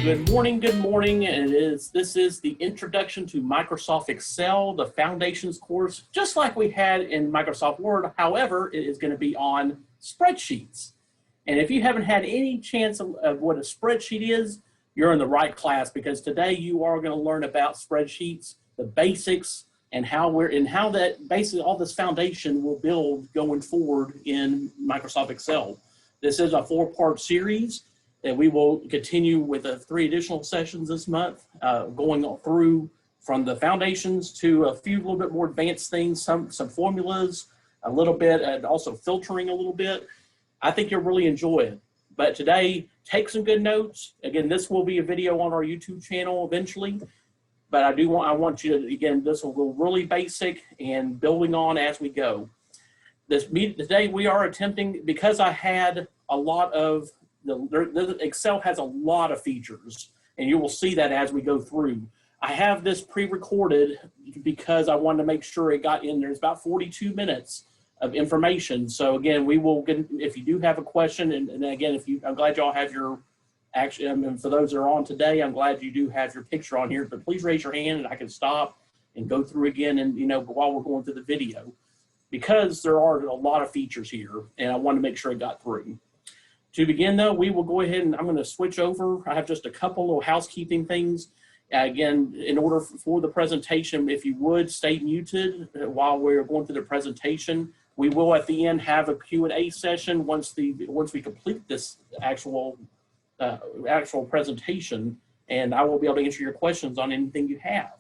Good morning, and this is the Introduction to Microsoft Excel, the Foundations course, just like we had in Microsoft Word. However, it is going to be on spreadsheets. And if you haven't had any chance of what a spreadsheet is, you're in the right class, because today you are going to learn about spreadsheets, the basics, and how that basically all this foundation will build going forward in Microsoft Excel. This is a 4-part series. And we will continue with 3 additional sessions this month, going through from the foundations to a few little bit more advanced things, some formulas, a little bit, and also filtering a little bit. I think you'll really enjoy it. But today, take some good notes. Again, this will be a video on our YouTube channel eventually. But I want you to, again, this will go really basic and building on as we go. Today we are attempting, because I had a lot of, the Excel has a lot of features, and you will see that as we go through. I have this pre-recorded because I wanted to make sure it got in. There's about 42 minutes of information. So again, we will get, if you do have a question, and again, I'm glad y'all have your, actually, I mean, for those that are on today, I'm glad you do have your picture on here, but please raise your hand and I can stop and go through again, and while we're going through the video, because there are a lot of features here, and I want to make sure it got through. To begin, though, we will go ahead and I'm going to switch over. I have just a couple little housekeeping things. Again, in order for the presentation, if you would stay muted while we're going through the presentation. We will at the end have a Q&A session once we complete this actual presentation, and I will be able to answer your questions on anything you have.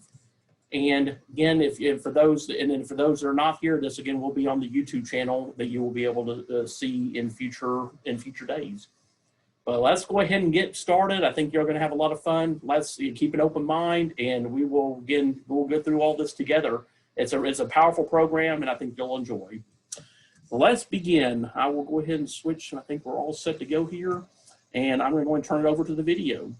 And again, for those that are not here, this again will be on the YouTube channel that you will be able to see in future days. But let's go ahead and get started. I think you're going to have a lot of fun. Let's keep an open mind, and we'll go through all this together. It's a powerful program, and I think you'll enjoy. So let's begin. I will go ahead and switch. I think we're all set to go here, and I'm going to turn it over to the video.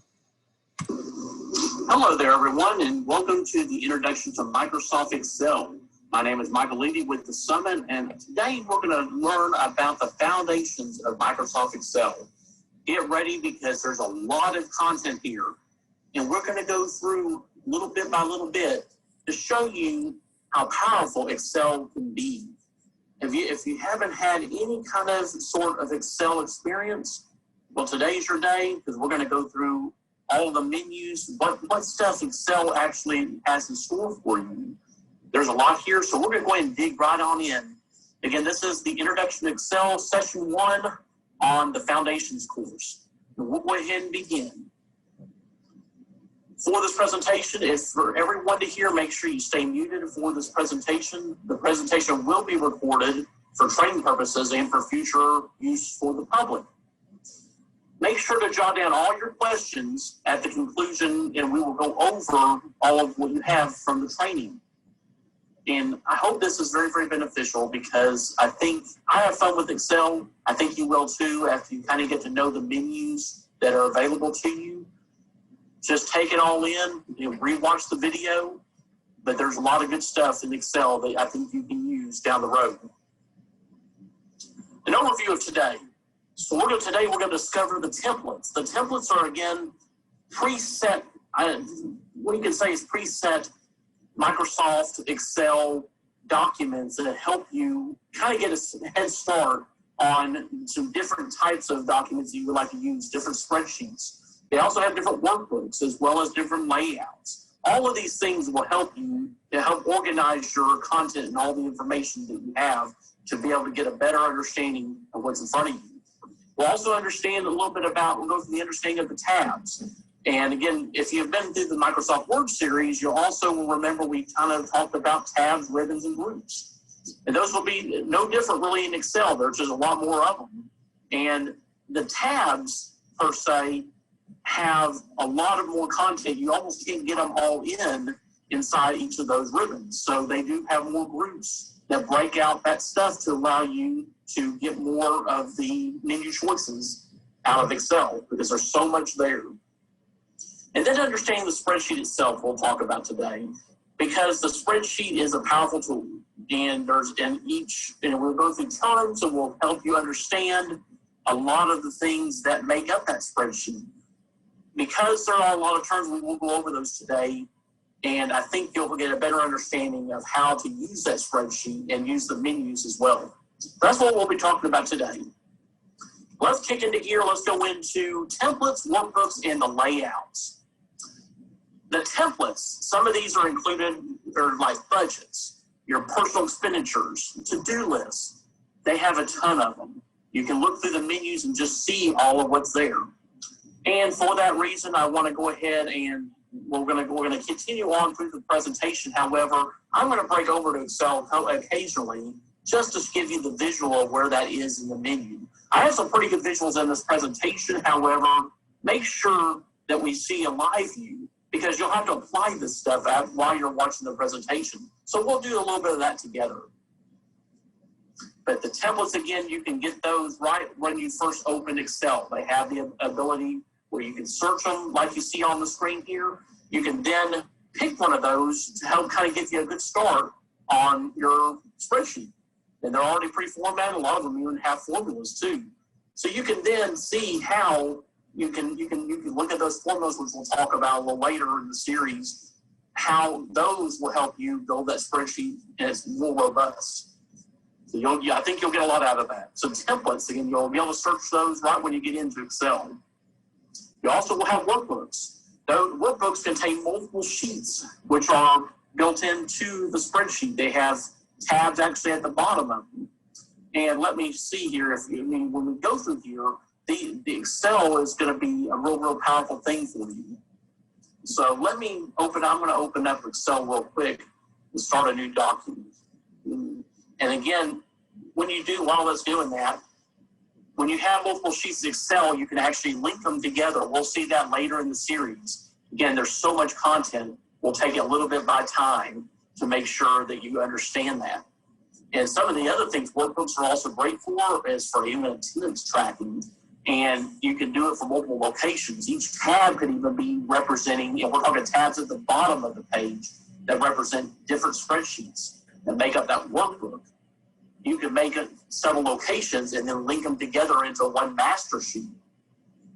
Hello there, everyone, and welcome to the Introduction to Microsoft Excel. My name is Michael Levy with the Summit, and today we're going to learn about the foundations of Microsoft Excel. Get ready, because there's a lot of content here, and we're going to go through little bit by little bit to show you how powerful Excel can be. If you haven't had any kind of sort of Excel experience, well, today's your day, because we're going to go through all the menus, what stuff Excel actually has in store for you. There's a lot here, so we're going to go ahead and dig right on in. Again, this is the Introduction to Excel, Session 1 on the Foundations course. And we'll go ahead and begin. For this presentation, is for everyone to hear, make sure you stay muted for this presentation. The presentation will be recorded for training purposes and for future use for the public. Make sure to jot down all your questions at the conclusion, and we will go over all of what you have from the training. And I hope this is very, very beneficial, because I think I have fun with Excel. I think you will too, after you kind of get to know the menus that are available to you. Just take it all in, rewatch the video, but there's a lot of good stuff in Excel that I think you can use down the road. An overview of today. So today we're going to discover the templates. The templates are, again, preset, what you can say is preset Microsoft Excel documents that help you kind of get a head start on some different types of documents that you would like to use, different spreadsheets. They also have different workbooks as well as different layouts. All of these things will help you to help organize your content and all the information that you have to be able to get a better understanding of what's in front of you. We'll also understand a little bit we'll go through the understanding of the tabs. And again, if you've been through the Microsoft Word series, you'll also remember we kind of talked about tabs, ribbons, and groups. And those will be no different really in Excel. There's just a lot more of them. And the tabs, per se, have a lot of more content. You almost can't get them all inside each of those ribbons. So they do have more groups that break out that stuff to allow you to get more of the menu choices out of Excel, because there's so much there. And then understanding the spreadsheet itself, we'll talk about today, because the spreadsheet is a powerful tool. And we'll go through terms, and we'll help you understand a lot of the things that make up that spreadsheet. because there are a lot of terms, we will go over those today. And I think you'll get a better understanding of how to use that spreadsheet and use the menus as well. That's what we'll be talking about today. Let's kick into gear. Let's go into templates, workbooks, and the layouts. The templates, some of these are included, are like budgets, your personal expenditures, to-do lists. They have a ton of them. You can look through the menus and just see all of what's there. And for that reason, I want to go ahead and we're going to continue on through the presentation. However, I'm going to break over to Excel occasionally just to give you the visual of where that is in the menu. I have some pretty good visuals in this presentation. However, make sure that we see a live view because you'll have to apply this stuff out while you're watching the presentation. So we'll do a little bit of that together. But the templates, again, you can get those right when you first open Excel. They have the ability where you can search them like you see on the screen here. You can then pick one of those to help kind of get you a good start on your spreadsheet. And they're already pre-formatted. A lot of them even have formulas too. So you can then see how you can look at those formulas, which we'll talk about a little later in the series, how those will help you build that spreadsheet and it's more robust. So I think you'll get a lot out of that. So templates, again, you'll be able to search those right when you get into Excel. You also will have workbooks. Those workbooks contain multiple sheets, which are built into the spreadsheet. They have tabs actually at the bottom of them. And let me see here, when we go through here, the Excel is going to be a real powerful thing for you. So I'm going to open up Excel real quick and start a new document. And again, while it's doing that, when you have multiple sheets of Excel, you can actually link them together. We'll see that later in the series. Again, there's so much content. We'll take it a little bit by time to make sure that you understand that. And some of the other things workbooks are also great for is for even attendance tracking. And you can do it for multiple locations. Each tab could even be representing, we're talking tabs at the bottom of the page that represent different spreadsheets that make up that workbook. You can make it several locations and then link them together into one master sheet.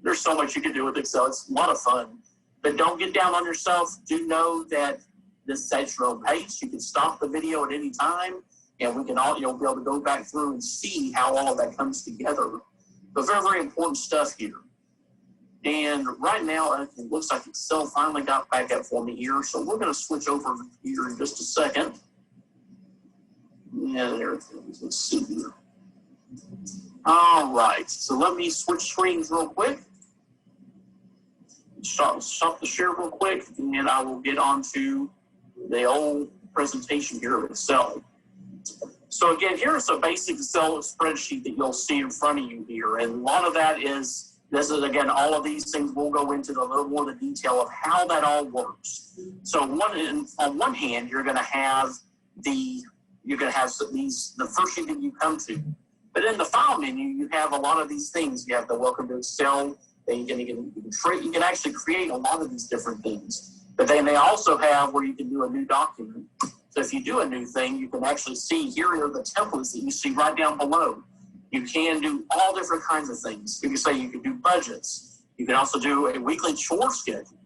There's so much you can do with Excel. It's a lot of fun. But don't get down on yourself. Do know that this sets your own pace. You can stop the video at any time, and you'll be able to go back through and see how all of that comes together. But very important stuff here. And right now, it looks like Excel finally got back up for me here. So we're going to switch over here in just a second. Yeah, there it is. Let's see here. All right. So let me switch screens real quick. Stop the share real quick, and then I will get on to the old presentation here of Excel. So again, here's a basic Excel spreadsheet that you'll see in front of you here. And a lot of that is, again, all of these things we'll go into a little more of the detail of how that all works. So on one hand, you're going to have the first sheet that you come to. But in the file menu, you have a lot of these things. You have the Welcome to Excel. Then you can actually create a lot of these different things. But then they also have where you can do a new document. So if you do a new thing, you can actually see here are the templates that you see right down below. You can do all different kinds of things. You can do budgets. You can also do a weekly chore schedule.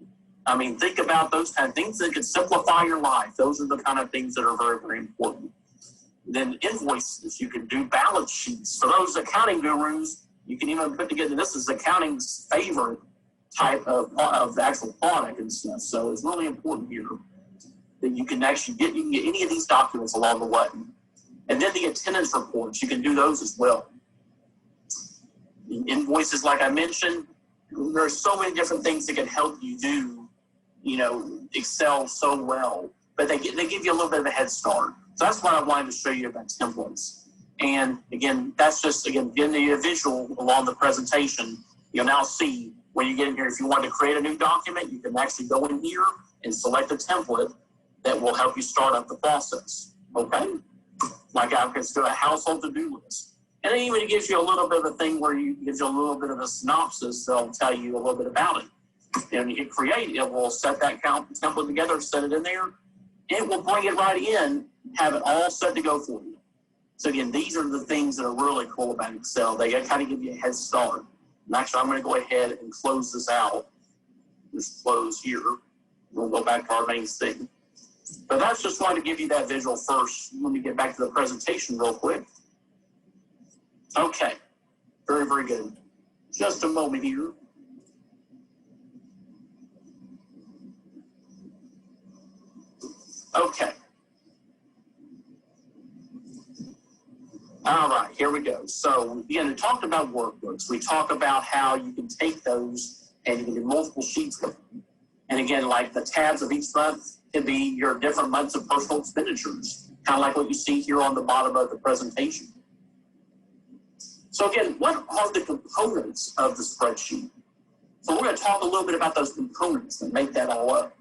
I mean, think about those kind of things that could simplify your life. Those are the kind of things that are very important. Then invoices, you can do balance sheets. For those accounting gurus, you can even put together, this is accounting's favorite type of the actual product and stuff. So it's really important here that you can actually get any of these documents along the way. And then the attendance reports, you can do those as well. The invoices, like I mentioned, there are so many different things that can help you do, Excel so well, but they give you a little bit of a head start. So that's what I wanted to show you about templates. And again, that's just, getting you a visual along the presentation. You'll now see when you get in here, if you want to create a new document, you can actually go in here and select a template that will help you start up the process. Okay? Like I can do a household to-do list. And it even gives you a little bit of a thing where it gives you a little bit of a synopsis that'll tell you a little bit about it. And when you hit create, it will set that template together, set it in there. It will bring it right in, have it all set to go for you. So again, these are the things that are really cool about Excel. They kind of give you a head start. And actually, I'm going to go ahead and close this out. just close here. We'll go back to our main thing. But that's just wanted to give you that visual first. Let me get back to the presentation real quick. Okay, very, very good. Just a moment here. Okay. All right, here we go. So again, we talked about workbooks. We talk about how you can take those and you can do multiple sheets with them. And again, like the tabs of each month can be your different months of personal expenditures, kind of like what you see here on the bottom of the presentation. So again, what are the components of the spreadsheet? So we're going to talk a little bit about those components that make that all up.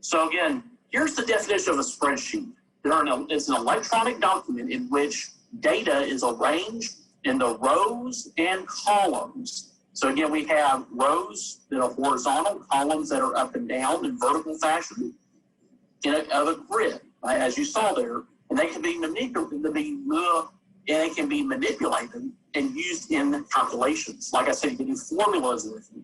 So again, here's the definition of a spreadsheet. It's an electronic document in which data is arranged in the rows and columns. So again, we have rows that are horizontal, columns that are up and down in vertical fashion of a grid, right, as you saw there. And they can be manipulated, and it can be manipulated and used in calculations. Like I said, you can do formulas with it.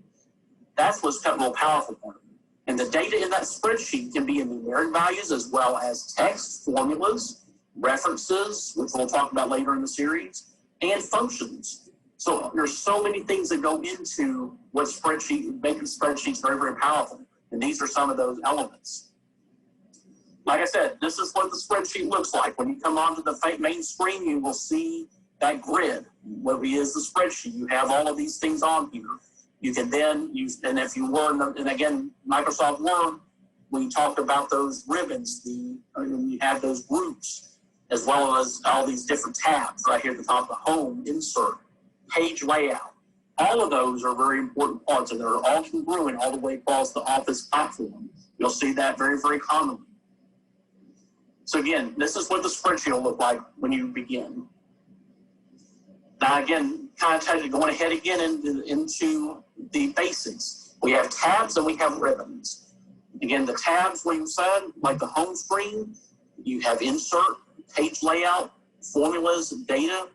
That's what's kind of a real powerful part of it. And the data in that spreadsheet can be in numeric values as well as text, formulas, references, which we'll talk about later in the series, and functions. So there's so many things that go into what making spreadsheets very, very powerful. And these are some of those elements. Like I said, this is what the spreadsheet looks like. When you come onto the main screen, you will see that grid. What is the spreadsheet? You have all of these things on here. You can then use, and if you were, and again, Microsoft Word, we talked about those ribbons, you have those groups, as well as all these different tabs right here at the top, the home, insert, page layout. All of those are very important parts, and they're all congruent all the way across the Office platform. You'll see that very, very commonly. So again, this is what the spreadsheet will look like when you begin. Now again, kind of going ahead again into the basics. We have tabs and we have ribbons. Again, the tabs, we said, like the home screen, you have insert, page layout, formulas, data.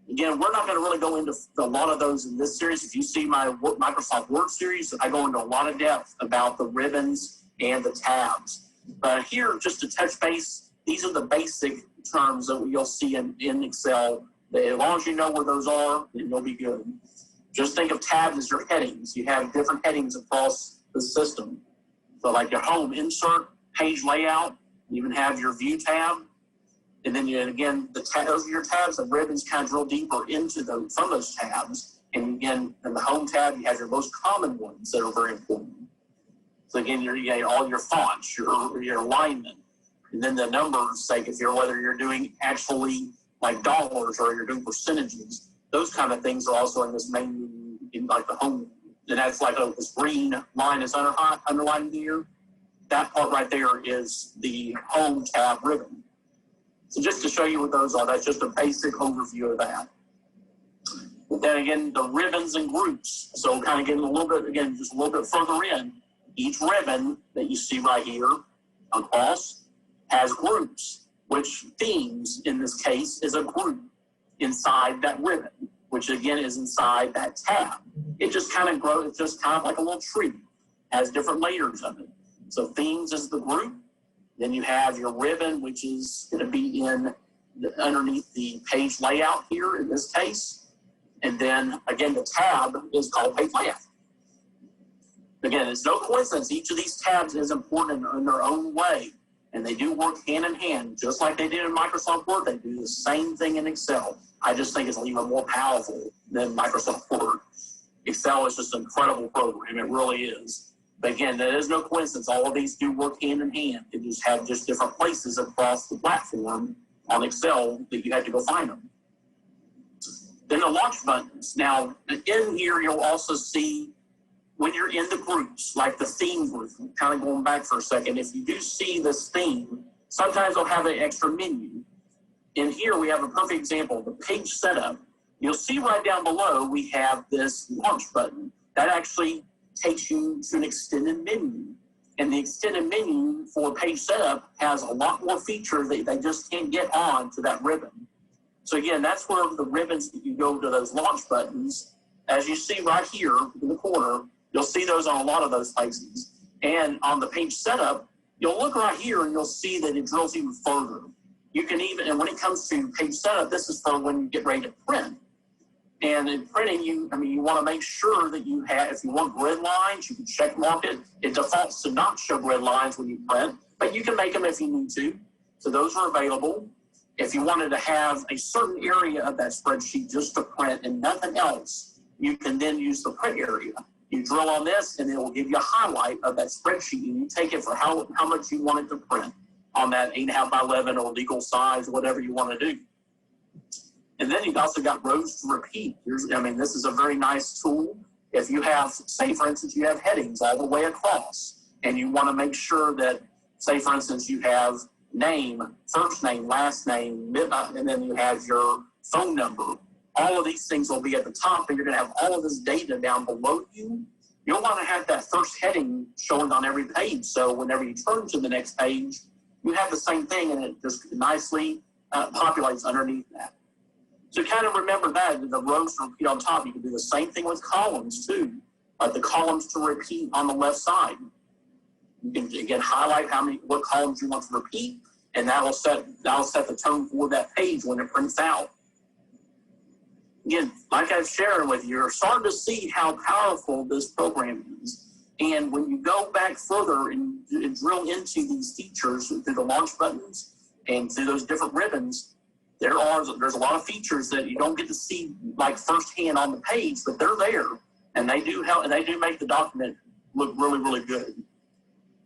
Again, we're not going to really go into a lot of those in this series. If you see my Microsoft Word series, I go into a lot of depth about the ribbons and the tabs. But here, just to touch base, these are the basic terms that you'll see in Excel. As long as you know where those are, then you'll be good. Just think of tabs as your headings. You have different headings across the system. So like your home, insert, page layout, you even have your view tab. And then again, those are your tabs. The ribbons kind of drill deeper into from those tabs. And again, in the home tab, you have your most common ones that are very important. So again, you got all your fonts, your alignment, and then the numbers, like whether you're doing actually like dollars or you're doing percentages, those kind of things are also in this main, in like the home. And that's like this green line is underlined here. That part right there is the home tab ribbon. So just to show you what those are, that's just a basic overview of that. But then again, the ribbons and groups. So kind of getting a little bit, again, just a little bit further in, each ribbon that you see right here across has groups, which themes in this case is a group inside that ribbon, which again is inside that tab. It just kind of grows, it's just kind of like a little tree, has different layers of it. So themes is the group. Then you have your ribbon, which is going to be underneath the page layout here in this case. And then again, the tab is called page layout. Again, it's no coincidence. Each of these tabs is important in their own way. And they do work hand in hand, just like they did in Microsoft Word. They do the same thing in Excel. I just think it's even more powerful than Microsoft Word. Excel is just an incredible program. It really is. But again, there is no coincidence. All of these do work hand in hand. They just have just different places across the platform on Excel that you have to go find them. Then the launch buttons. Now, in here, you'll also see when you're in the groups, like the theme group, kind of going back for a second, if you do see this theme, sometimes they'll have an extra menu. In here, we have a perfect example, the page setup. You'll see right down below, we have this launch button. That actually takes you to an extended menu. And the extended menu for page setup has a lot more features that they just can't get on to that ribbon. So again, that's where the ribbons that you go to those launch buttons, as you see right here in the corner, You'll see those on a lot of those places. And on the page setup, you'll look right here and you'll see that it drills even further. You can even, and when it comes to page setup, this is for when you get ready to print. And in printing, you want to make sure that you have, if you want grid lines, you can check mark it. It defaults to not show grid lines when you print, but you can make them if you need to. So those are available. If you wanted to have a certain area of that spreadsheet just to print and nothing else, you can then use the print area. You drill on this and it will give you a highlight of that spreadsheet, and you take it for how much you want it to print on that 8.5 by 11 or legal size, whatever you want to do. And then you've also got rows to repeat. This is a very nice tool. If you have, say for instance, you have headings all the way across, and you want to make sure that, say for instance, you have name, first name, last name, midnight, and then you have your phone number. All of these things will be at the top, and you're going to have all of this data down below you. You'll want to have that first heading showing on every page. So whenever you turn to the next page, you have the same thing, and it just nicely populates underneath that. So kind of remember that, the rows to repeat on top. You can do the same thing with columns too, like the columns to repeat on the left side. You can again highlight what columns you want to repeat, and that'll set the tone for that page when it prints out. Again, like I've shared with you, you're starting to see how powerful this program is. And when you go back further and drill into these features through the launch buttons and through those different ribbons, there's a lot of features that you don't get to see like firsthand on the page, but they're there, and they do help, and they do make the document look really, really good.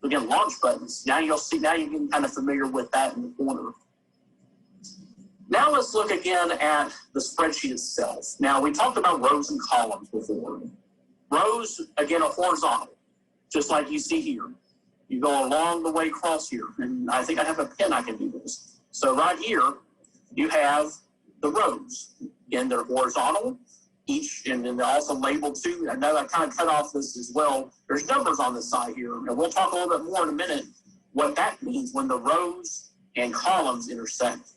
Again, launch buttons. Now you can kind of familiar with that in the corner. Now let's look again at the spreadsheet itself. Now we talked about rows and columns before. Rows, again, are horizontal, just like you see here. You go along the way across here, and I think I have a pen I can do this. So right here, you have the rows. Again, they're horizontal, and then they're also labeled too. I know I kind of cut off this as well. There's numbers on the side here, and we'll talk a little bit more in a minute what that means when the rows and columns intersect.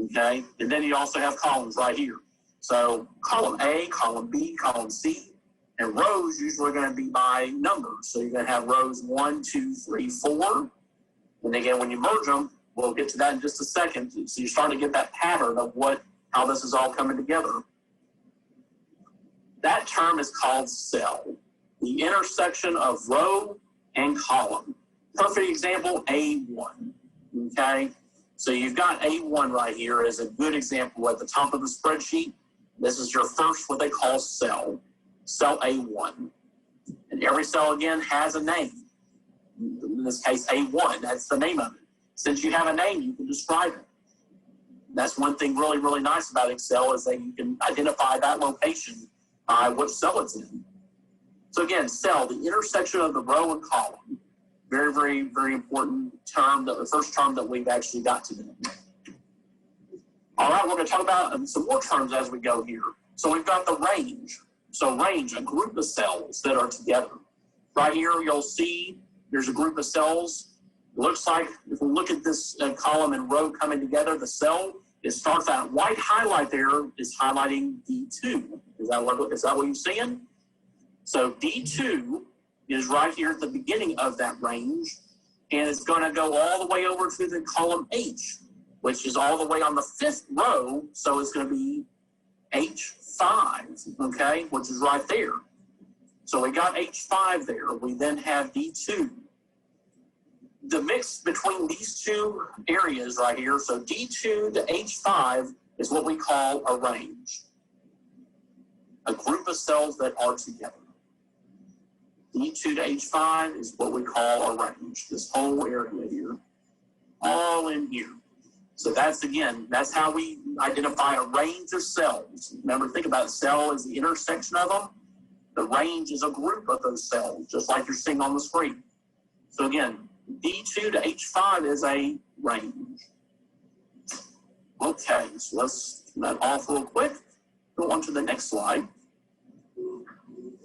Okay, and then you also have columns right here. So column A, column B, column C, and rows usually are going to be by numbers. So you're going to have rows 1, 2, 3, 4. And again, when you merge them, we'll get to that in just a second. So you're starting to get that pattern of how this is all coming together. That term is called cell, the intersection of row and column. Perfect example, A1, okay? So you've got A1 right here as a good example at the top of the spreadsheet. This is your first, what they call cell A1. And every cell, again, has a name. In this case, A1, that's the name of it. Since you have a name, you can describe it. That's one thing really, really nice about Excel is that you can identify that location by what cell it's in. So again, cell, the intersection of the row and column. Very, very, very important term, the first term that we've actually got today. All right, we're going to talk about some more terms as we go here. So we've got the range. So range, a group of cells that are together. Right here, you'll see there's a group of cells. It looks like, if we look at this column and row coming together, the cell, it starts that white highlight there is highlighting D2. Is that what you're seeing? So D2 is right here at the beginning of that range, and it's going to go all the way over to the column H, which is all the way on the 5th row, so it's going to be H5, okay, which is right there. So we got H5 there. We then have D2. The mix between these two areas right here, so D2 to H5 is what we call a range, a group of cells that are together. D2 to H5 is what we call a range, this whole area here, all in here. So that's how we identify a range of cells. Remember, think about it, cell is the intersection of them. The range is a group of those cells, just like you're seeing on the screen. So again, D2 to H5 is a range. Okay, so let's turn that off real quick. Go on to the next slide.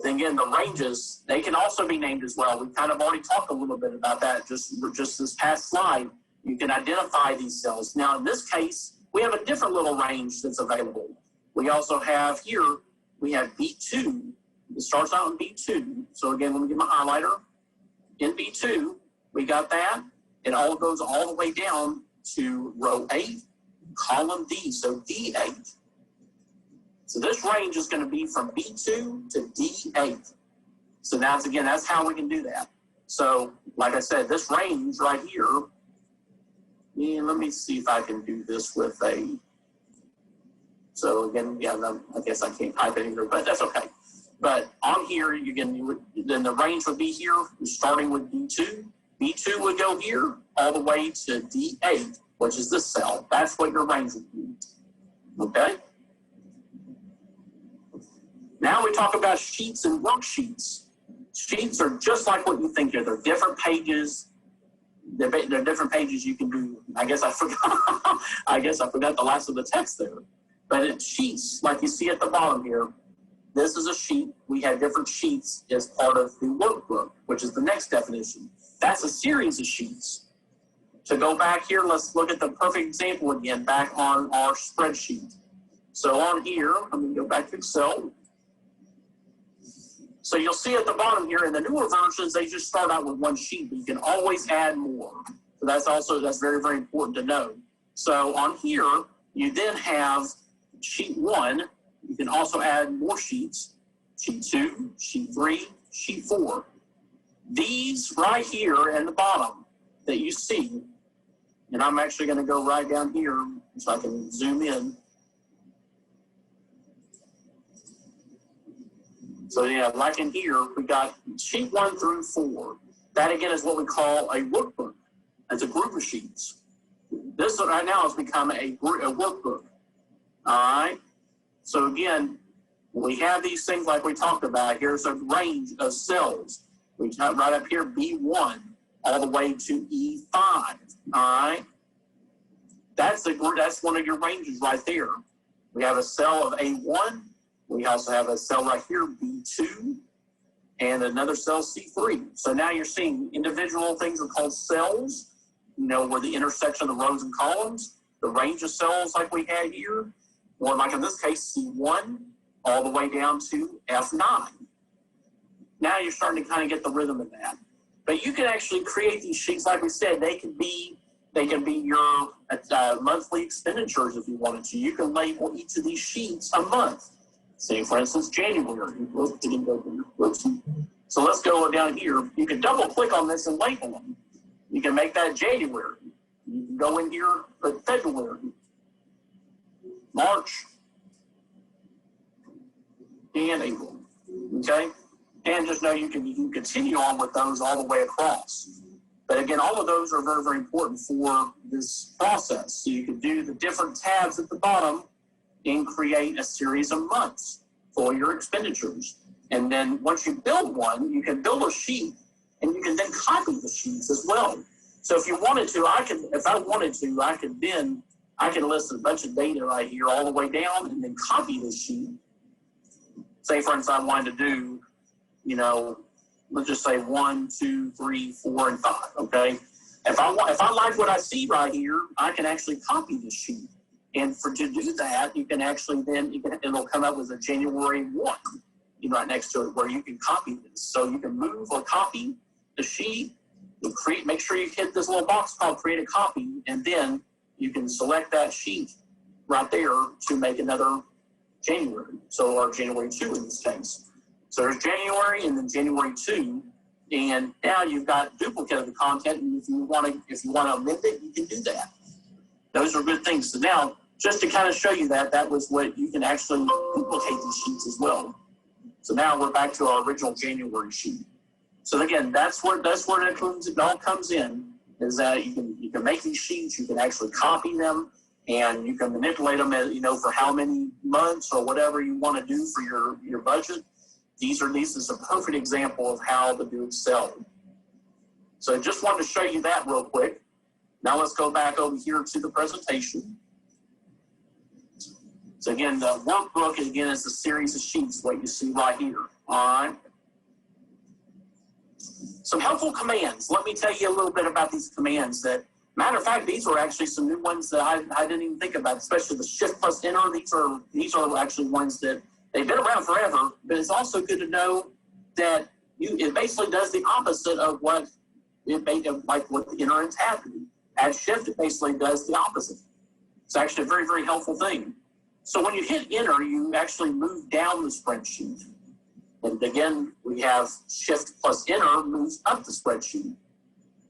And again, the ranges, they can also be named as well. We kind of already talked a little bit about that just this past slide. You can identify these cells. Now, in this case, we have a different little range that's available. We also have here, we have B2 it starts out in B2. So again, let me get my highlighter. In B2, we got that. It all goes all the way down to row 8, column D, so D8. So this range is going to be from B2 to D8. So now, again, that's how we can do that. So, like I said, this range right here, and let me see if I can do this with a, so again, yeah, no, I guess I can't type it either, but that's okay. But on here, then the range would be here, starting with B2. B2 would go here all the way to D8, which is this cell. That's what your range would be. Okay? Now we talk about sheets and worksheets. Sheets are just like what you think here. They're different pages. They're different pages you can do. I guess I forgot. I guess I forgot the last of the text there. But it's sheets, like you see at the bottom here. This is a sheet. We have different sheets as part of the workbook, which is the next definition. That's a series of sheets. To go back here, let's look at the perfect example again, back on our spreadsheet. So on here, let me go back to Excel. So you'll see at the bottom here, in the newer versions, they just start out with one sheet, but you can always add more. So that's very, very important to know. So on here, you then have sheet 1. You can also add more sheets, sheet 2, sheet 3, sheet 4. These right here at the bottom that you see, and I'm actually going to go right down here so I can zoom in. So yeah, like in here, we got sheet 1 through 4. That again is what we call a workbook. It's a group of sheets. This right now has become a workbook. All right. So again, we have these things like we talked about. Here's a range of cells. We have right up here B1 all the way to E5. All right. That's one of your ranges right there. We have a cell of A1. We also have a cell right here, B2, and another cell, C3. So now you're seeing individual things are called cells, where the intersection of the rows and columns, the range of cells like we had here, or like in this case, C1, all the way down to F9. Now you're starting to kind of get the rhythm of that. But you can actually create these sheets, like we said, they can be your monthly expenditures if you wanted to. You can label each of these sheets a month. Say, for instance, January. So let's go down here. You can double click on this and label them. You can make that January. You can go in here, put February, March, and April. Okay? And just know you can continue on with those all the way across. But again, all of those are very, very important for this process. So you can do the different tabs at the bottom and create a series of months for your expenditures. And then once you build one, you can build a sheet and you can then copy the sheets as well. So if you wanted to, I can list a bunch of data right here all the way down and then copy this sheet. Say, for instance, I wanted to do, let's just say 1, 2, 3, 4, and 5, okay? If I like what I see right here, I can actually copy this sheet. And to do that, you can actually it'll come up with a January 1, right next to it, where you can copy this. So you can move or copy the sheet, make sure you hit this little box called create a copy, and then you can select that sheet right there to make another January. So, or January 2 in this case. So there's January and then January 2. And now you've got duplicate of the content, and if you want to amend it, you can do that. Those are good things. So now, just to kind of show you that was what you can actually duplicate these sheets as well. So now we're back to our original January sheet. So again, that's where it all comes in, is that you can make these sheets, you can actually copy them, and you can manipulate them as, for how many months or whatever you want to do for your budget. This is a perfect example of how to do Excel. So I just wanted to show you that real quick. Now let's go back over here to the presentation. So again, the workbook, again, is a series of sheets, what you see right here. All right. Some helpful commands. Let me tell you a little bit about these commands. Matter of fact, these are actually some new ones that I didn't even think about, especially the shift plus enter. These are actually ones that They've been around forever, but it's also good to know that it basically does the opposite of what it made, like what the enter and tab do. Add shift, it basically does the opposite. It's actually a very, very helpful thing. So when you hit enter, you actually move down the spreadsheet. And again, we have shift plus enter moves up the spreadsheet.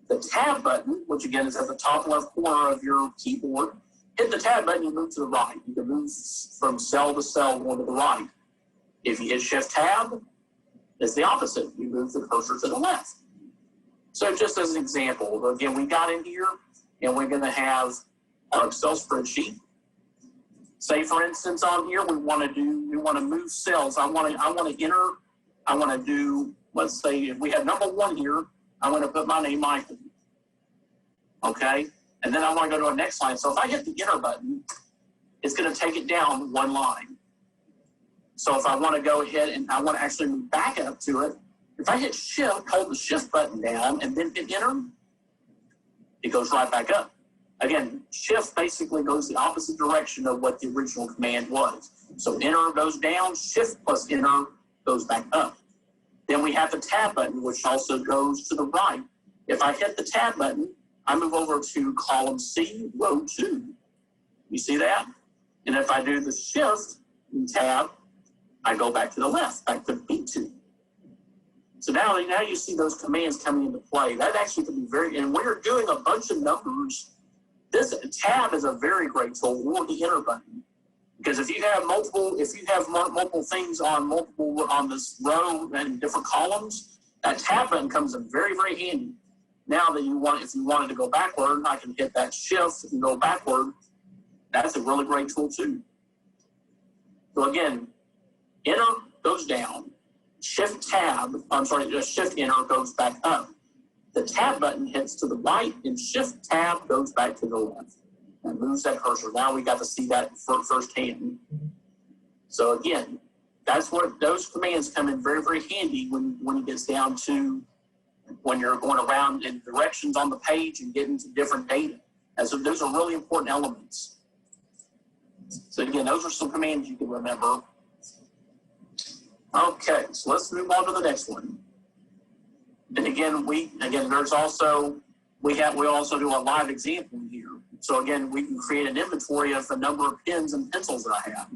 The tab button, which again is at the top left corner of your keyboard, hit the tab button, you move to the right. You can move from cell to cell going to the right. If you hit shift tab, it's the opposite. You move the cursor to the left. So just as an example, again, we got in here and we're going to have our Excel spreadsheet. Say for instance on here we want to move cells. I want to enter, I want to do, let's say if we have number 1 here, I want to put my name Michael. Okay? And then I want to go to a next line. So if I hit the enter button, it's going to take it down 1 line. So if I want to go ahead and I want to actually move back up to it, if I hit shift, hold the shift button down and then hit enter, it goes right back up. Again, shift basically goes the opposite direction of what the original command was. So enter goes down, shift plus enter goes back up. Then we have the tab button, which also goes to the right. If I hit the tab button, I move over to column C, row 2. You see that? And if I do the shift and tab, I go back to the left, back to B2. So now you see those commands coming into play. That actually can be and when you're doing a bunch of numbers, this tab is a very great tool, or the enter button. Because if you have multiple things on this row and different columns, that tab button comes in very, very handy. Now that if you wanted to go backward, I can hit that shift and go backward. That's a really great tool too. So again, enter goes down. Shift enter goes back up. The tab button hits to the right and shift tab goes back to the left and moves that cursor. Now we got to see that firsthand. So again, that's what those commands come in very, very handy when it gets down to when you're going around in directions on the page and getting to different data. And so those are really important elements. So again, those are some commands you can remember. Okay, so let's move on to the next one. And again, we also do a live example here. So again, we can create an inventory of the number of pens and pencils that I have.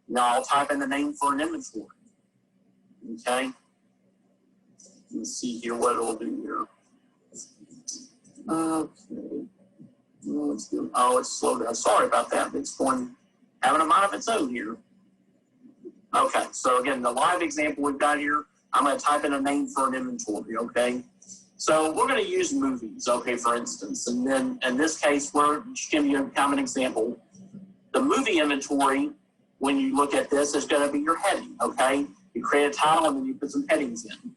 Now I'll type in the name for an inventory. Okay. Let's see here what it'll do here. Okay. Let's do. Oh, it's slow down. Sorry about that. It's having a mind of its own here. Okay, so again, the live example we've got here, I'm going to type in a name for an inventory, okay? So we're going to use movies, okay, for instance. And then in this case, we're just giving you kind of an example. The movie inventory, when you look at this, is going to be your heading, okay? You create a title and then you put some headings in.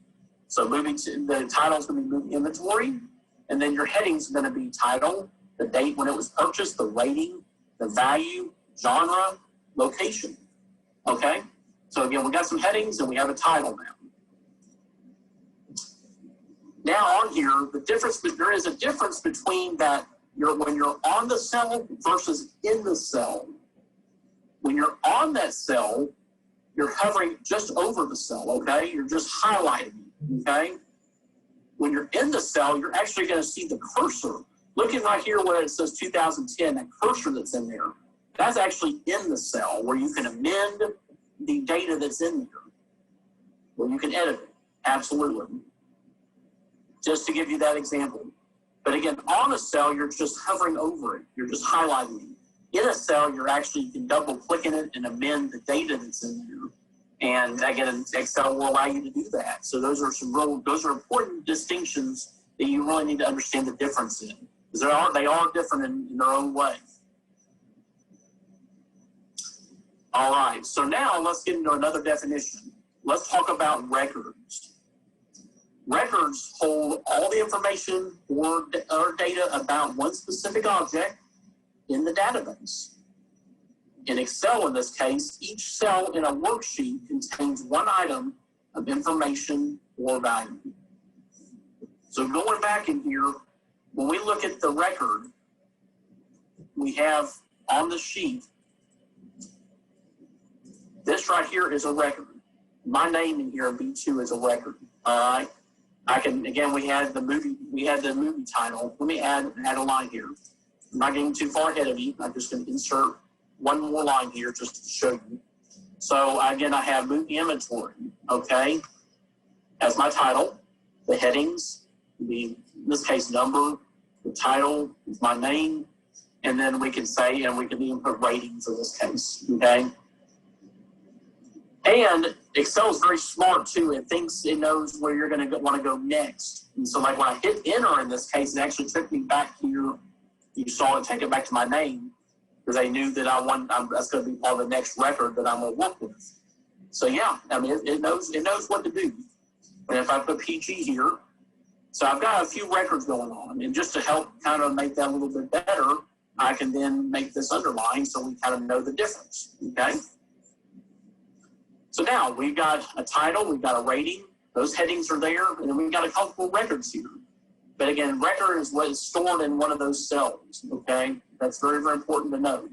So the title is going to be movie inventory, and then your headings are going to be title, the date when it was purchased, the rating, the value, genre, location, okay? So again, we got some headings and we have a title now. Now on here, there is a difference between when you're on the cell versus in the cell. When you're on that cell, you're hovering just over the cell, okay? You're just highlighting, okay? When you're in the cell, you're actually going to see the cursor. Looking right here where it says 2010, that cursor that's in there, that's actually in the cell where you can amend the data that's in there, where you can edit it. Absolutely. Just to give you that example. But again, on a cell, you're just hovering over it. You're just highlighting it. In a cell, you can double click in it and amend the data that's in there. And again, Excel will allow you to do that. So those are important distinctions that you really need to understand the difference in. Because they are different in their own way. All right, so now let's get into another definition. Let's talk about records. Records hold all the information or data about one specific object in the database. In Excel, in this case, each cell in a worksheet contains one item of information or value. So going back in here, when we look at the record, we have on the sheet This right here is a record. My name in here, B2, is a record. All right. I can, again, we had the movie title. Let me add a line here. I'm not getting too far ahead of you. I'm just going to insert one more line here just to show you. So again, I have movie inventory, okay, as my title. The headings, in this case, number. The title is my name. And then we can say, and we can even put ratings in this case, okay? And Excel is very smart too. It thinks it knows where you're going to want to go next. And so like when I hit enter in this case, it actually took me back here. You saw it take it back to my name because I knew that that's going to be part of the next record that I'm going to work with. So yeah, I mean, it knows what to do. And if I put PG here, so I've got a few records going on. And just to help kind of make that a little bit better, I can then make this underline so we kind of know the difference, okay? So now we've got a title, we've got a rating, those headings are there, and then we've got a couple records here. But again, record is what is stored in one of those cells, okay? That's very, very important to know.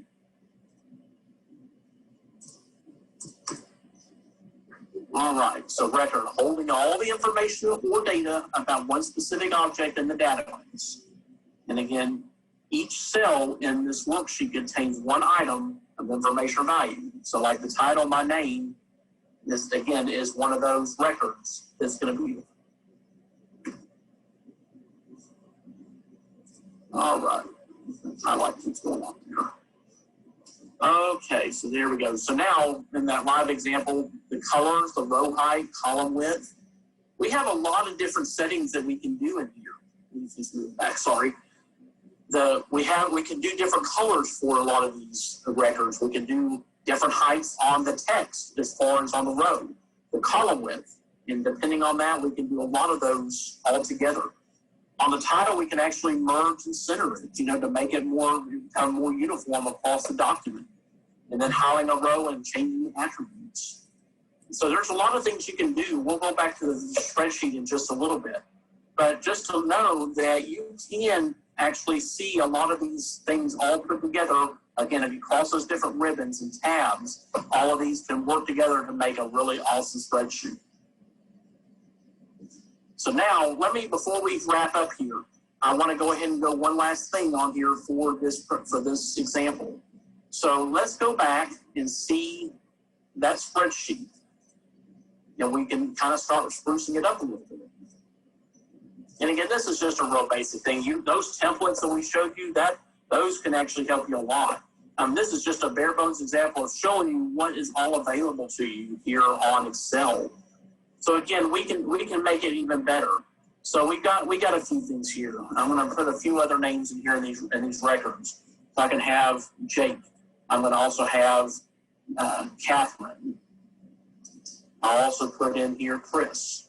All right, so record, holding all the information or data about one specific object in the database. And again, each cell in this worksheet contains one item of information or value. So like the title, my name, this again is one of those records that's going to be. All right, highlight what's going on here. Okay, so there we go. So now in that live example, the colors, the row height, column width, we have a lot of different settings that we can do in here. Let me just move back, sorry. We can do different colors for a lot of these records. We can do different heights on the text as far as on the row, the column width. And depending on that, we can do a lot of those all together. On the title, we can actually merge and center it, to make it more uniform across the document. And then highlighting a row and changing the attributes. So there's a lot of things you can do. We'll go back to the spreadsheet in just a little bit. But just to know that you can actually see a lot of these things all put together. Again, if you cross those different ribbons and tabs, all of these can work together to make a really awesome spreadsheet. So now, before we wrap up here, I want to go ahead and go one last thing on here for this example. So let's go back and see that spreadsheet. And we can kind of start sprucing it up a little bit. And again, this is just a real basic thing. Those templates that we showed you, those can actually help you a lot. This is just a bare bones example of showing you what is all available to you here on Excel. So again, we can make it even better. So we got a few things here. I'm going to put a few other names in here in these records. So I can have Jake. I'm going to also have Catherine. I'll also put in here Chris,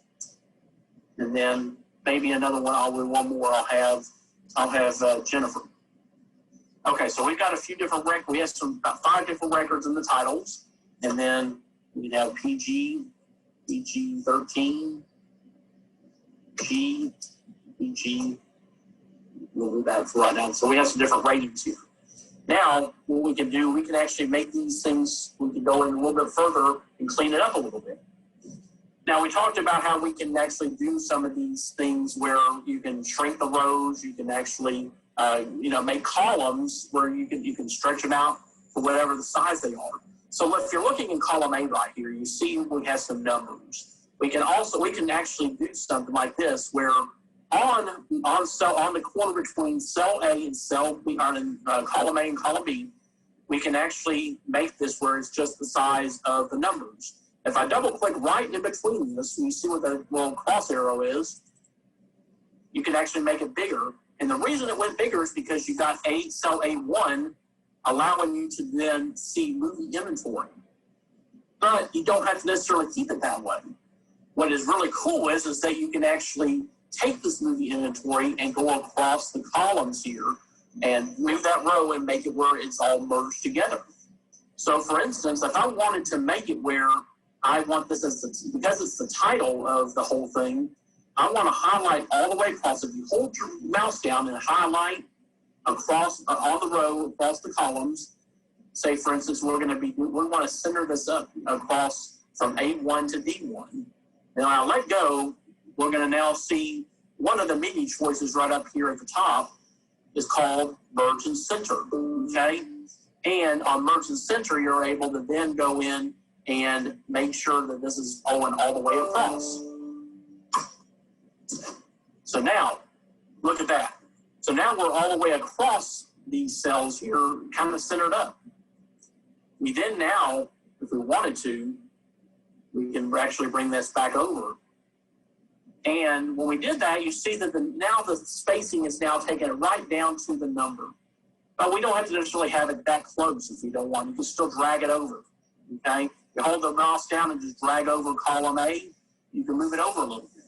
and then maybe another one. I'll do one more. I'll have Jennifer. Okay, so we've got a few different records. We have about 5 different records in the titles, and then we have PG, PG 13, G, PG. We'll do that for right now. So we have some different ratings here. Now, what we can do, we can actually make these things, we can go in a little bit further and clean it up a little bit. Now, we talked about how we can actually do some of these things where you can shrink the rows, you can actually, make columns where you can stretch them out for whatever the size they are. So if you're looking in column A right here, you see we have some numbers. We can actually do something like this where on the corner between cell A and cell B, column A and column B, we can actually make this where it's just the size of the numbers. If I double click right in between this, you see what the little cross arrow is, you can actually make it bigger. And the reason it went bigger is because you got cell A1 allowing you to then see movie inventory. But you don't have to necessarily keep it that way. What is really cool is that you can actually take this movie inventory and go across the columns here and move that row and make it where it's all merged together. So for instance, if I wanted to make it where I want this because it's the title of the whole thing, I want to highlight all the way across. If you hold your mouse down and highlight across on the row, across the columns, say, for instance, we want to center this up across from A1 to D1. Now I let go, we're going to now see one of the menu choices right up here at the top is called Merge and Center, okay? And on Merge and Center, you're able to then go in and make sure that this is going all the way across. So now, look at that. So now we're all the way across these cells here, kind of centered up. We then now, if we wanted to, we can actually bring this back over. And when we did that, you see that now the spacing is now taken right down to the number. But we don't have to necessarily have it that close if you don't want. You can still drag it over, okay? You hold the mouse down and just drag over column A. You can move it over a little bit.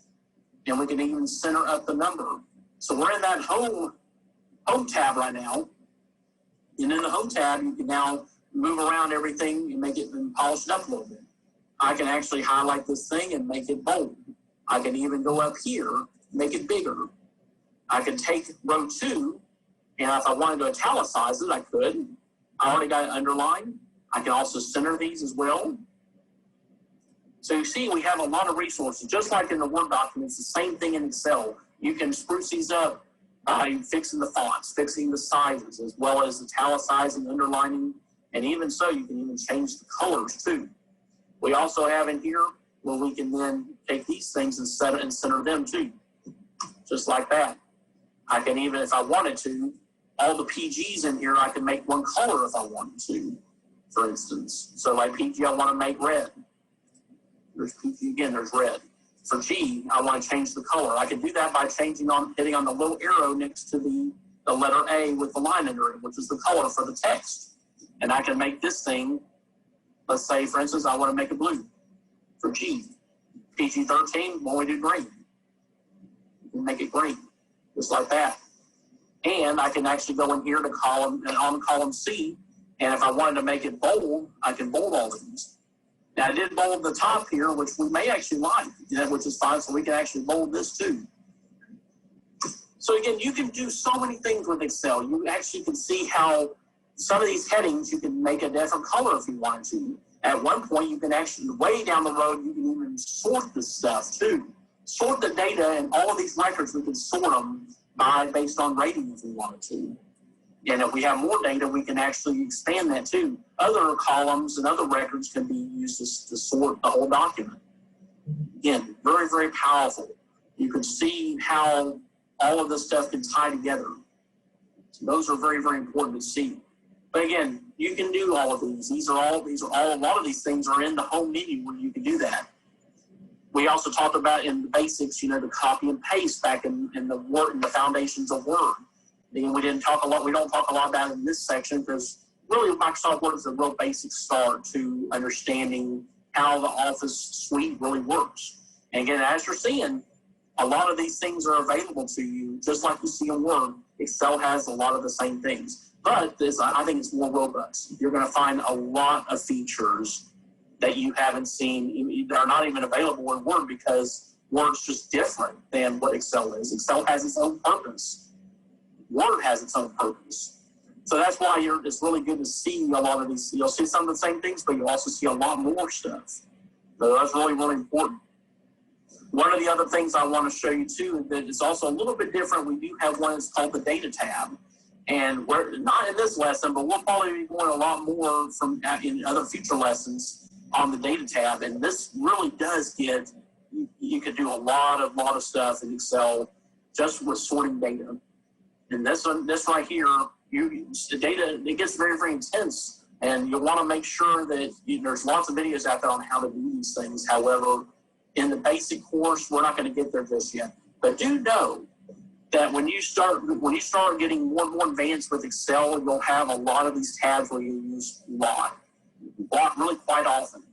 And we can even center up the number. So we're in that home tab right now. And in the home tab, you can now move around everything and make it and polish it up a little bit. I can actually highlight this thing and make it bold. I can even go up here, make it bigger. I can take row 2, and if I wanted to italicize it, I could. I already got it underlined. I can also center these as well. So you see, we have a lot of resources, just like in the Word documents, the same thing in Excel. You can spruce these up by fixing the fonts, fixing the sizes, as well as italicizing, underlining, and even so, you can even change the colors too. We also have in here where we can then take these things and set it and center them too, just like that. I can even, if I wanted to, all the PGs in here, I can make one color if I wanted to, for instance. So like PG, I want to make red. There's PG again, there's red. For G, I want to change the color. I can do that by hitting on the little arrow next to the letter A with the line under it, which is the color for the text. And I can make this thing, let's say, for instance, I want to make it blue for G. PG-13, when we do green. You can make it green, just like that. And I can actually go in here to on column C, and if I wanted to make it bold, I can bold all these. Now I did bold the top here, which we may actually like, which is fine, so we can actually bold this too. So again, you can do so many things with Excel. You actually can see how some of these headings, you can make a different color if you want to. At one point, you can actually, way down the road, you can even sort this stuff too. Sort the data, and all of these records, we can sort them based on rating if we wanted to. And if we have more data, we can actually expand that too. Other columns and other records can be used to sort the whole document. Again, very, very powerful. You can see how all of this stuff can tie together. So those are very, very important to see. But again, you can do all of these. A lot of these things are in the home menu where you can do that. We also talked about in the basics, the copy and paste back in the Word, in the foundations of Word. Again, we don't talk a lot about it in this section because really Microsoft Word is a real basic start to understanding how the Office suite really works. And again, as you're seeing, a lot of these things are available to you, just like you see in Word. Excel has a lot of the same things, but I think it's more robust. You're going to find a lot of features that you haven't seen, that are not even available in Word because Word's just different than what Excel is. Excel has its own purpose. Word has its own purpose. So that's why it's really good to see a lot of these. You'll see some of the same things, but you'll also see a lot more stuff. So that's really, really important. One of the other things I want to show you too that is also a little bit different, we do have one that's called the Data tab. And we're not in this lesson, but we'll probably be going a lot more in other future lessons on the Data tab. And this really does you can do a lot of stuff in Excel just with sorting data. And this right here, the data, it gets very, very intense. And you'll want to make sure that there's lots of videos out there on how to do these things. However, in the basic course, we're not going to get there just yet. But do know that when you start getting more and more advanced with Excel, you'll have a lot of these tabs where you use block really quite often.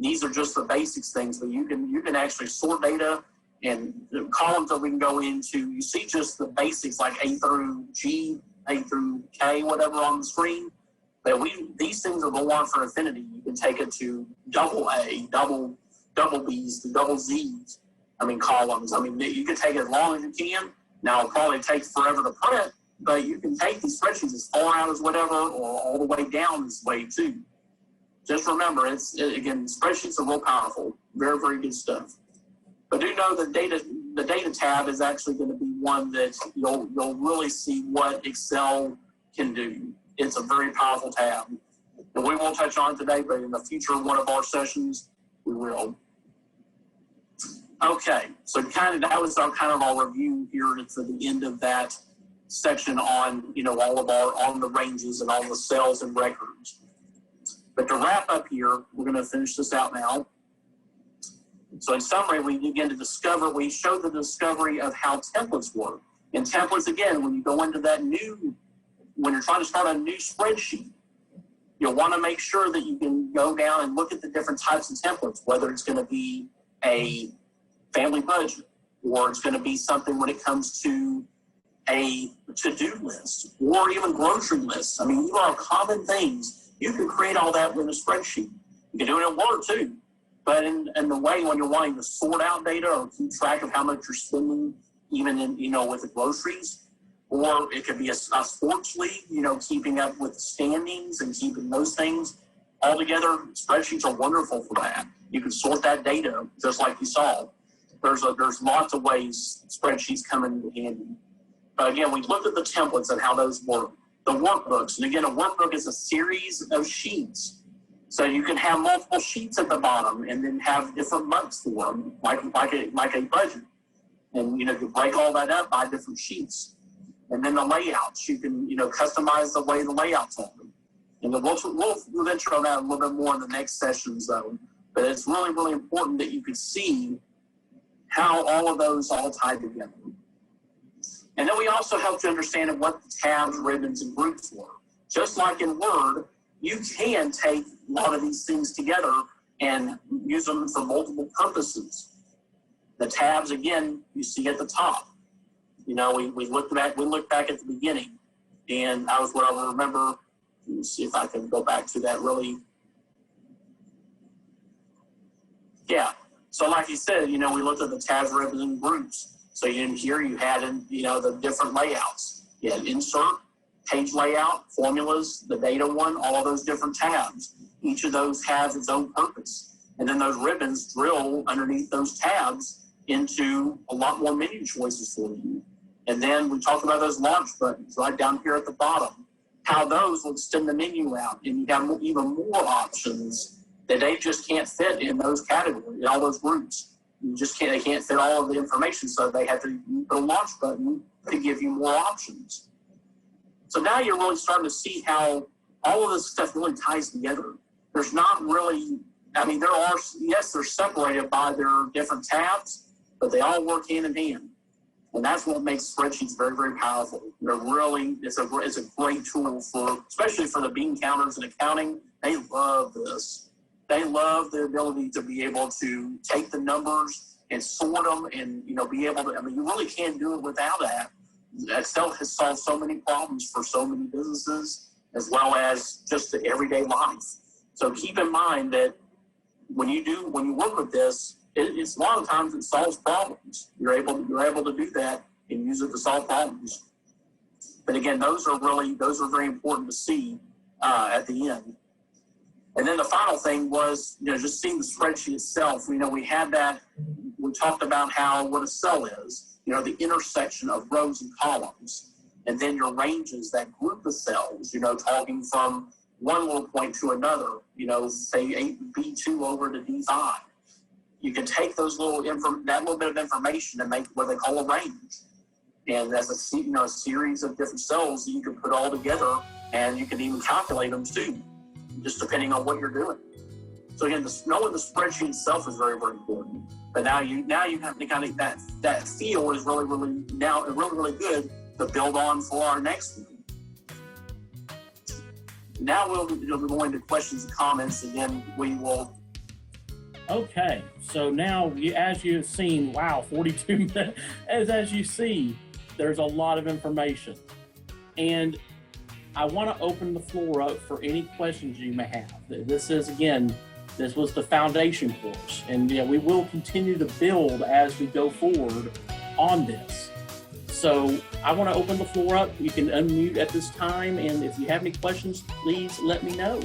These are just the basics things, but you can actually sort data and the columns that we can go into. You see just the basics like A through G, A through K, whatever on the screen. But these things will go on for infinity. You can take it to double A, double B's, to double Z's. Columns. You can take it as long as you can. Now it'll probably take forever to print, but you can take these spreadsheets as far out as whatever, or all the way down this way too. Just remember, again, spreadsheets are real powerful, very, very good stuff. But do know the data tab is actually going to be one that you'll really see what Excel can do. It's a very powerful tab. And we won't touch on today, but in the future, one of our sessions, we will. Okay, so that was our review here to the end of that section on, on the ranges and all the cells and records. But to wrap up here, we're going to finish this out now. So in summary, we begin to discover, we show the discovery of how templates work. And templates, again, when you go into when you're trying to start a new spreadsheet, you'll want to make sure that you can go down and look at the different types of templates, whether it's going to be a family budget, or it's going to be something when it comes to a to-do list, or even grocery lists. I mean, these are common things. You can create all that with a spreadsheet. You can do it in Word too. But in the way when you're wanting to sort out data or keep track of how much you're spending, even in, with the groceries, or it could be a sports league, keeping up with standings and keeping those things all together. Spreadsheets are wonderful for that. You can sort that data just like you saw. There's lots of ways spreadsheets come in handy. But again, we looked at the templates and how those work. The workbooks, and again, a workbook is a series of sheets. So you can have multiple sheets at the bottom and then have different months for them, like a budget. And, you break all that up by different sheets. And then the layouts, you can, customize the way the layouts are. And we'll venture on that a little bit more in the next sessions, though. But it's really, really important that you can see how all of those all tie together. And then we also help you understand what the tabs, ribbons, and groups were. Just like in Word, you can take a lot of these things together and use them for multiple purposes. The tabs, again, you see at the top. We looked back at the beginning, and that was what I remember. Let me see if I can go back to that really. Yeah. So like you said, we looked at the tabs, ribbons, and groups. So in here you had, the different layouts. You had insert, page layout, formulas, the data one, all of those different tabs. Each of those has its own purpose. And then those ribbons drill underneath those tabs into a lot more menu choices for you. And then we talked about those launch buttons right down here at the bottom, how those will extend the menu out, and you have even more options that they just can't fit in those categories, in all those groups. They can't fit all of the information, so they have to put a launch button to give you more options. So now you're really starting to see how all of this stuff really ties together. There's not really, they're separated by their different tabs, but they all work hand in hand. And that's what makes spreadsheets very, very powerful. It's a great tool especially for the bean counters and accounting. They love this. They love the ability to be able to take the numbers and sort them and, be able to, you really can't do it without that. Excel has solved so many problems for so many businesses, as well as just the everyday life. So keep in mind that when you work with this, it's a lot of times it solves problems. You're able to do that and use it to solve problems. But again, those are very important to see at the end. And then the final thing was, just seeing the spreadsheet itself. We had that. We talked about what a cell is. The intersection of rows and columns, and then your ranges, that group of cells. Talking from one little point to another. Say B2 over to D5. You can take those that little bit of information and make what they call a range. And that's a series of different cells that you can put all together, and you can even calculate them too, just depending on what you're doing. So again, knowing the spreadsheet itself is very, very important. But now you have to kind of that feel is really good to build on for our next one. Now we'll be going to questions and comments. Again, we will. Okay, so now as you've seen, wow, 42 minutes. As you see, there's a lot of information, and I want to open the floor up for any questions you may have. This was the foundation course, and we will continue to build as we go forward on this. So I want to open the floor up. You can unmute at this time, and if you have any questions, please let me know.